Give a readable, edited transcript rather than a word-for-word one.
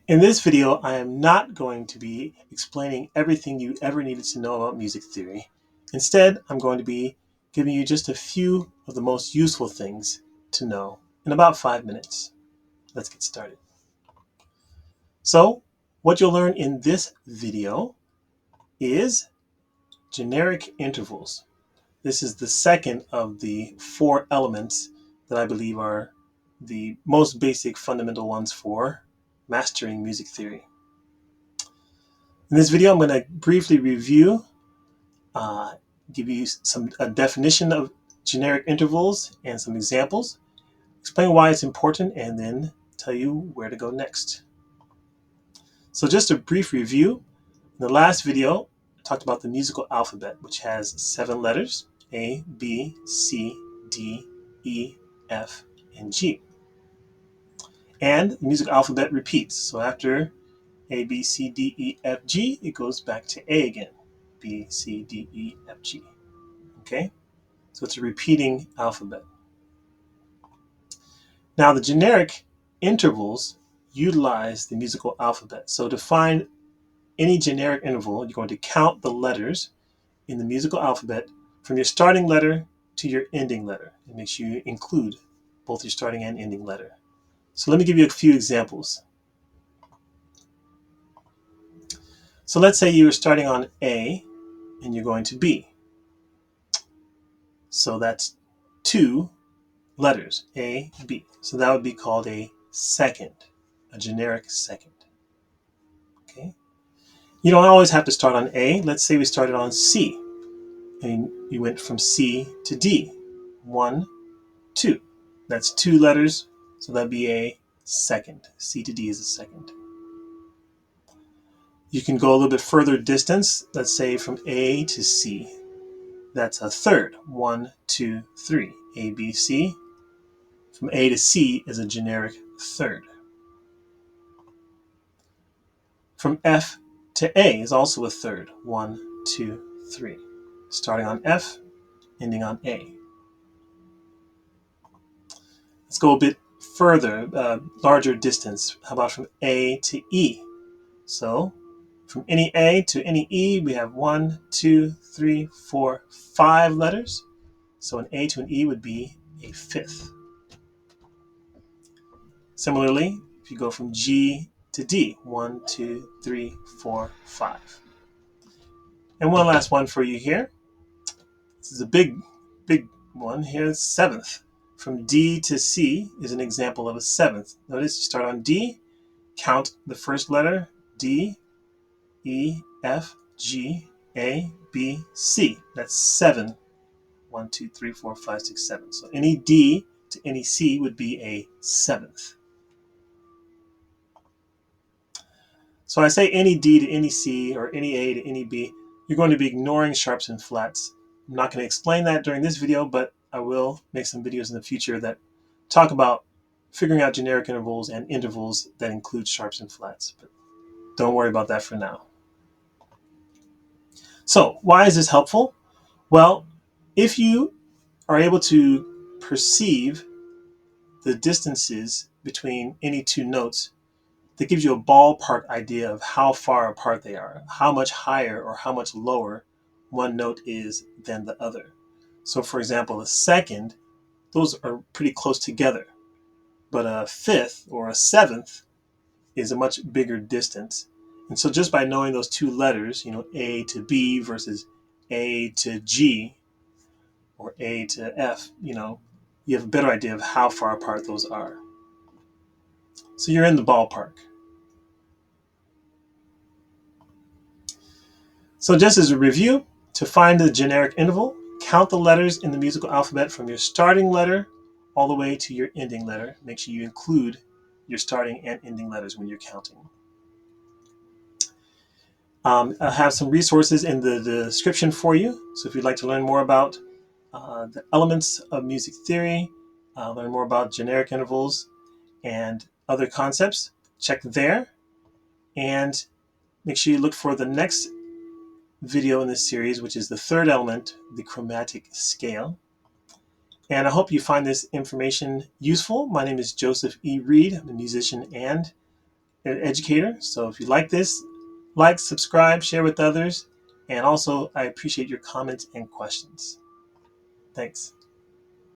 In this video, I am not going to be explaining everything you ever needed to know about music theory. Instead, I'm going to be giving you just a few of the most useful things to know in about 5 minutes. Let's get started. So, what you'll learn in this video is generic intervals. This is the second of the 4 elements that I believe are the most basic fundamental ones for mastering music theory. In this video, I'm going to briefly review, give you a definition of generic intervals and some examples, explain why it's important, and then tell you where to go next. So just a brief review. In the last video, I talked about the musical alphabet, which has 7 letters: A, B, C, D, E, F, and G. And the musical alphabet repeats. So after A, B, C, D, E, F, G, it goes back to A again. B, C, D, E, F, G. Okay? So it's a repeating alphabet. Now the generic intervals utilize the musical alphabet. So to find any generic interval, you're going to count the letters in the musical alphabet from your starting letter to your ending letter. It makes you include both your starting and ending letter. So let me give you a few examples. So let's say you're starting on A and you're going to B. So that's 2 letters, A, B. So that would be called a second, a generic second. Okay. You don't always have to start on A. Let's say we started on C and you went from C to D. 1, 2. That's 2 letters, so that'd be a second. C to D is a second. You can go a little bit further distance, let's say from A to C. That's a third. 1, 2, 3. A, B, C. From A to C is a generic third. From F to A is also a third. 1, 2, 3. Starting on F, ending on A. Let's go a bit further, larger distance. How about from A to E? So from any A to any E, we have 1, 2, 3, 4, 5 letters. So an A to an E would be a fifth. Similarly, if you go from G to D, 1, 2, 3, 4, 5. And one last one for you here. This is a big one here, seventh. From D to C is an example of a seventh. Notice you start on D, count the first letter, D, E, F, G, A, B, C. That's 7. 1, 2, 3, 4, 5, 6, 7. So any D to any C would be a seventh. So I say any D to any C or any A to any B, you're going to be ignoring sharps and flats. I'm not going to explain that during this video, but I will make some videos in the future that talk about figuring out generic intervals and intervals that include sharps and flats. But don't worry about that for now. So why is this helpful? Well, if you are able to perceive the distances between any 2 notes, that gives you a ballpark idea of how far apart they are, how much higher or how much lower one note is than the other. So for example, a second, those are pretty close together, but a fifth or a seventh is a much bigger distance. And so just by knowing those 2 letters, A to B versus A to G or A to F, you have a better idea of how far apart those are. So you're in the ballpark. So just as a review, to find the generic interval, count the letters in the musical alphabet from your starting letter all the way to your ending letter. Make sure you include your starting and ending letters when you're counting. I have some resources in the description for you. So if you'd like to learn more about the elements of music theory, learn more about generic intervals and other concepts, check there. And make sure you look for the next video in this series, which is the 3rd element, the chromatic scale. And I hope you find this information useful. My name is Joseph E. Reed. I'm a musician and educator. So if you like this, like, subscribe, share with others. And also, I appreciate your comments and questions. Thanks.